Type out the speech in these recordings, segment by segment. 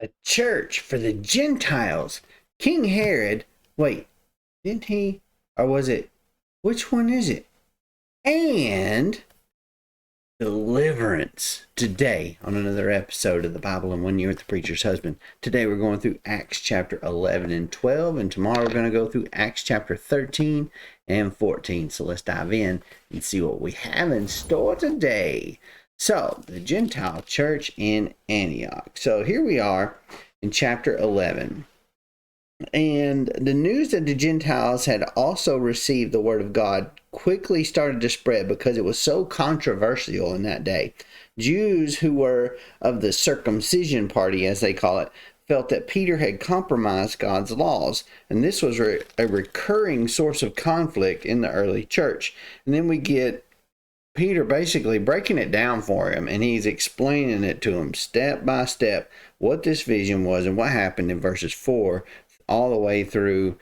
a church for the Gentiles. King Herod, wait, didn't he? Or was it? Which one is it? And Deliverance today on another episode of the Bible in 1 Year with the Preacher's Husband. Today we're going through Acts chapter 11 and 12, and tomorrow we're going to go through Acts chapter 13 and 14. So let's dive in and see what we have in store today. So, the Gentile church in Antioch. So here we are in chapter 11. And the news that the Gentiles had also received the word of God quickly started to spread because it was so controversial in that day. Jews who were of the circumcision party, as they call it, felt that Peter had compromised God's laws, and this was a recurring source of conflict in the early church. And then we get Peter basically breaking it down for him, and he's explaining it to him step by step what this vision was and what happened in verses 4 all the way through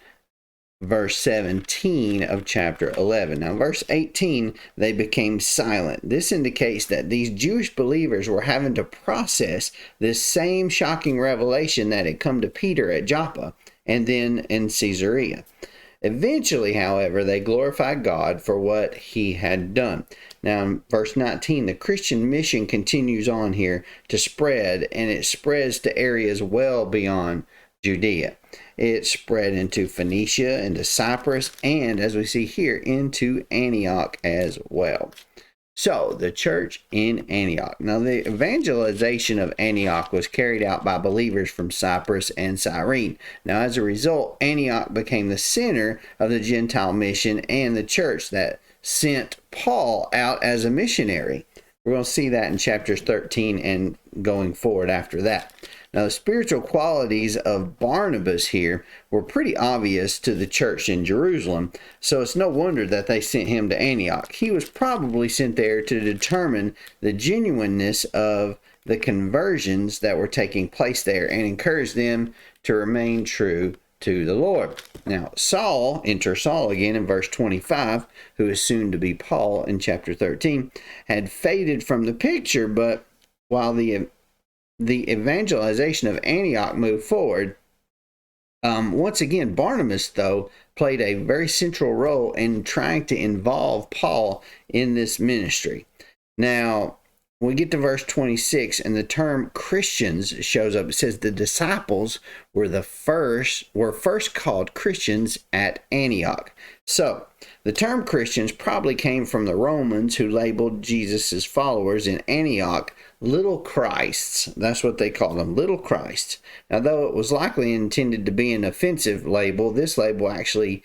verse 17 of chapter 11. Now, verse 18, they became silent. This indicates that these Jewish believers were having to process this same shocking revelation that had come to Peter at Joppa and then in Caesarea. Eventually, however, they glorified God for what he had done. Now, in verse 19, the Christian mission continues on here to spread, and it spreads to areas well beyond Judea. It spread into Phoenicia, into Cyprus, and as we see here, into Antioch as well. So, the church in Antioch. Now, the evangelization of Antioch was carried out by believers from Cyprus and Cyrene. Now, as a result, Antioch became the center of the Gentile mission and the church that sent Paul out as a missionary. We're going to see that in chapters 13 and going forward after that. Now, the spiritual qualities of Barnabas here were pretty obvious to the church in Jerusalem, so it's no wonder that they sent him to Antioch. He was probably sent there to determine the genuineness of the conversions that were taking place there and encourage them to remain true to the Lord. Now, enter Saul again in verse 25, who is soon to be Paul in chapter 13, had faded from the picture, but while the evangelization of Antioch moved forward, once again, Barnabas, though, played a very central role in trying to involve Paul in this ministry. Now, when we get to verse 26, and the term Christians shows up, it says the disciples were first called Christians at Antioch. So, the term Christians probably came from the Romans who labeled Jesus' followers in Antioch little Christs. That's what they called them, little Christs. Now, though it was likely intended to be an offensive label, this label actually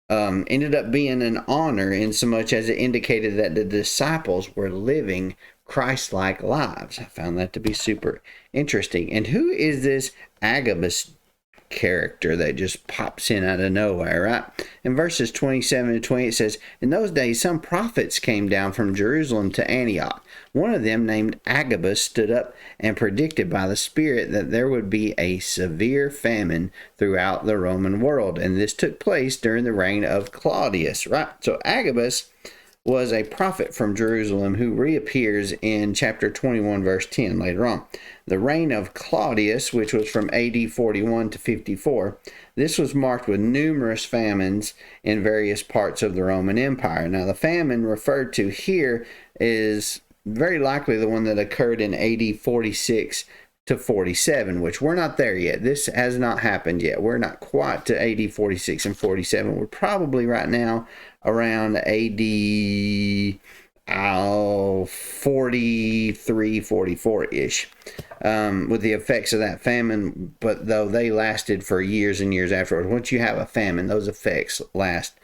ended up being an honor in so much as it indicated that the disciples were living Christ-like lives. I found that to be super interesting. And who is this Agabus character that just pops in out of nowhere, right? In verses 27 and 28 it says, in those days some prophets came down from Jerusalem to Antioch. One of them, named Agabus, stood up and predicted by the Spirit that there would be a severe famine throughout the Roman world. And this took place during the reign of Claudius, right? So Agabus was a prophet from Jerusalem who reappears in chapter 21, verse 10 later on. The reign of Claudius, which was from AD 41 to 54, this was marked with numerous famines in various parts of the Roman Empire. Now, the famine referred to here is very likely the one that occurred in AD 46 to 47, which we're not there yet. This has not happened yet. We're not quite to AD 46 and 47. We're probably right now around AD 43, 44-ish with the effects of that famine, but though they lasted for years and years afterwards. Once you have a famine, those effects last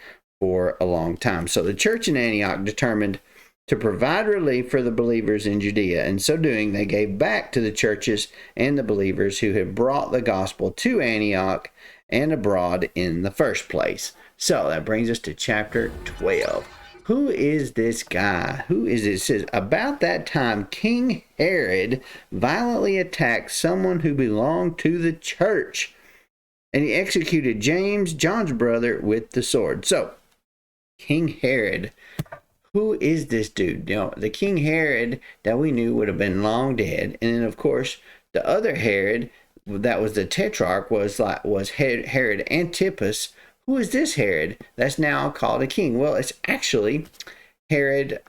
for a long time. So the church in Antioch determined to provide relief for the believers in Judea. In so doing, they gave back to the churches and the believers who had brought the gospel to Antioch and abroad in the first place. So that brings us to chapter 12. Who is this guy? Who is it? It says, about that time, King Herod violently attacked someone who belonged to the church, and he executed James, John's brother, with the sword. So, King Herod, who is this dude? You know, the King Herod that we knew would have been long dead. And then, of course, the other Herod that was the tetrarch was Herod Antipas. Who is this Herod that's now called a king? Well, it's actually Herod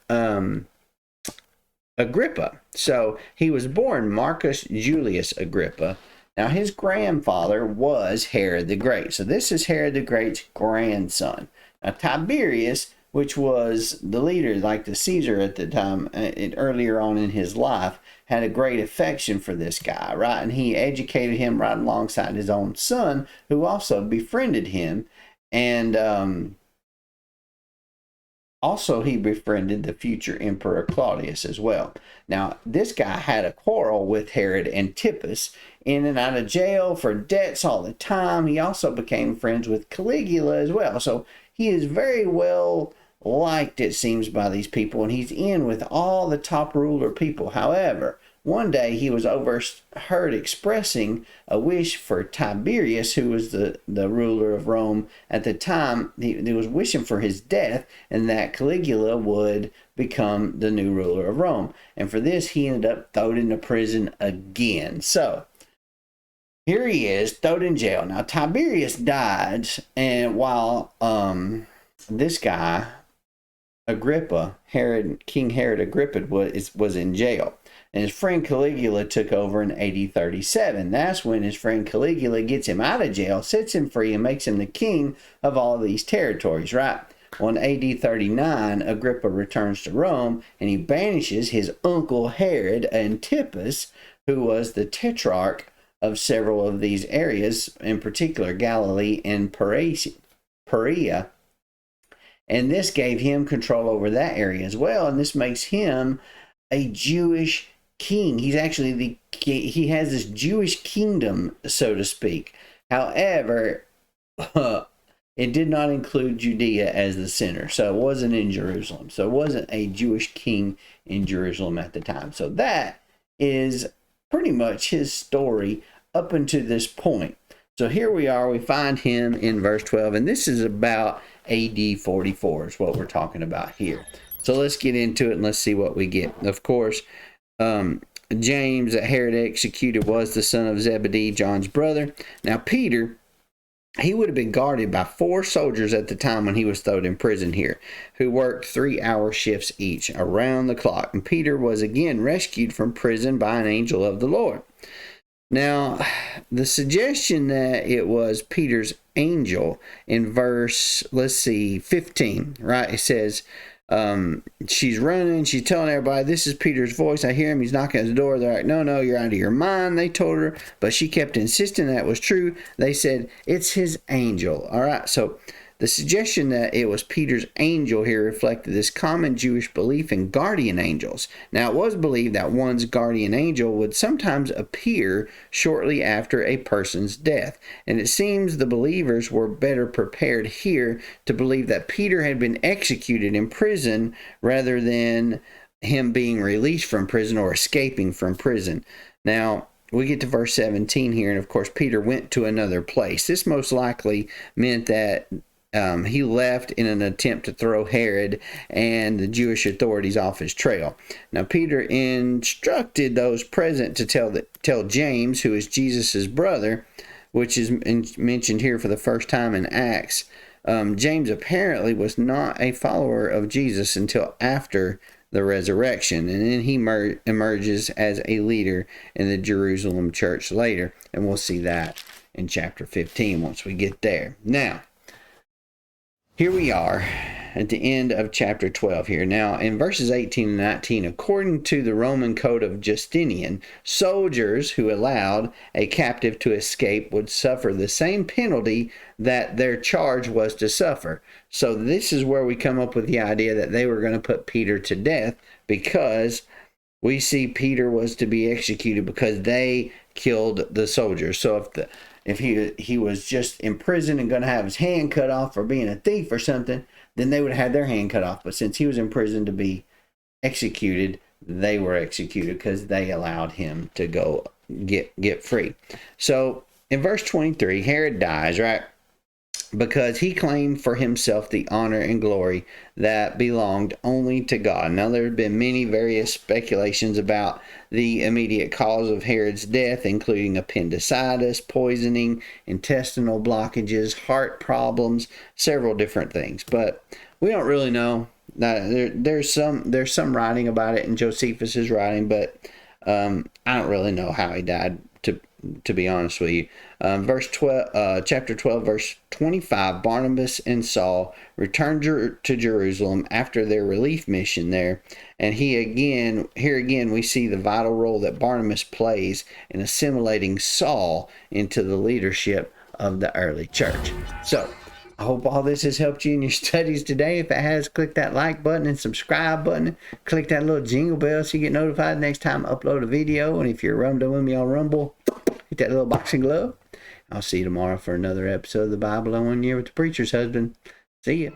Agrippa. So he was born Marcus Julius Agrippa. Now his grandfather was Herod the Great. So this is Herod the Great's grandson. Now Tiberius, which was the leader, like the Caesar at the time, earlier on in his life, had a great affection for this guy, right? And he educated him right alongside his own son, who also befriended him. And also, he befriended the future Emperor Claudius as well. Now, this guy had a quarrel with Herod Antipas, in and out of jail for debts all the time. He also became friends with Caligula as well. So he is very well liked, it seems, by these people, and he's in with all the top ruler people. However, one day he was overheard expressing a wish for Tiberius, who was the ruler of Rome at the time. He was wishing for his death, and that Caligula would become the new ruler of Rome. And for this, he ended up thrown into prison again. So here he is, thrown in jail. Now Tiberius died, and while this guy Agrippa, King Herod Agrippa, was in jail. And his friend Caligula took over in AD 37. That's when his friend Caligula gets him out of jail, sets him free, and makes him the king of all of these territories, right? On AD 39, Agrippa returns to Rome, and he banishes his uncle Herod Antipas, who was the tetrarch of several of these areas, in particular Galilee and Perea. And this gave him control over that area as well, and this makes him a Jewish king. He's actually he has this Jewish kingdom, so to speak. However, it did not include Judea as the center, so it wasn't in Jerusalem. So it wasn't a Jewish king in Jerusalem at the time. So that is pretty much his story up until this point. So here we are, we find him in verse 12, and this is about AD 44 is what we're talking about here. So let's get into it and let's see what we get. Of course, James, that Herod executed, was the son of Zebedee, John's brother. Now Peter, he would have been guarded by 4 soldiers at the time when he was thrown in prison here, who worked 3-hour shifts each around the clock. And Peter was again rescued from prison by an angel of the Lord. Now, the suggestion that it was Peter's angel in verse, 15, right? It says, she's running, she's telling everybody, this is Peter's voice. I hear him, he's knocking at the door. They're like, no, you're out of your mind, they told her. But she kept insisting that was true. They said, it's his angel. All right, so the suggestion that it was Peter's angel here reflected this common Jewish belief in guardian angels. Now, it was believed that one's guardian angel would sometimes appear shortly after a person's death. And it seems the believers were better prepared here to believe that Peter had been executed in prison rather than him being released from prison or escaping from prison. Now, we get to verse 17 here, and of course, Peter went to another place. This most likely meant that he left in an attempt to throw Herod and the Jewish authorities off his trail. Now, Peter instructed those present to tell James, who is Jesus' brother, which is mentioned here for the first time in Acts. James apparently was not a follower of Jesus until after the resurrection, and then he emerges as a leader in the Jerusalem church later, and we'll see that in chapter 15 once we get there. Now, here we are at the end of chapter 12 here. Now, in verses 18 and 19, according to the Roman code of Justinian, soldiers who allowed a captive to escape would suffer the same penalty that their charge was to suffer. So this is where we come up with the idea that they were going to put Peter to death, because we see Peter was to be executed because they killed the soldiers. So if he was just in prison and going to have his hand cut off for being a thief or something, then they would have had their hand cut off. But since he was in prison to be executed, they were executed because they allowed him to go get free. So in verse 23, Herod dies, right? because he claimed for himself the honor and glory that belonged only to God. Now, there have been many various speculations about the immediate cause of Herod's death, including appendicitis, poisoning, intestinal blockages, heart problems, several different things. But we don't really know. There's some writing about it in Josephus's writing, but I don't really know how he died, to be honest with you. Chapter 12, verse 25, Barnabas and Saul returned to Jerusalem after their relief mission there. And here again, we see the vital role that Barnabas plays in assimilating Saul into the leadership of the early church. So, I hope all this has helped you in your studies today. If it has, click that like button and subscribe button. Click that little jingle bell so you get notified next time I upload a video. And if you're rumbling with me on Rumble, hit that little boxing glove. I'll see you tomorrow for another episode of the Bible in 1 Year with the Preacher's Husband. See ya.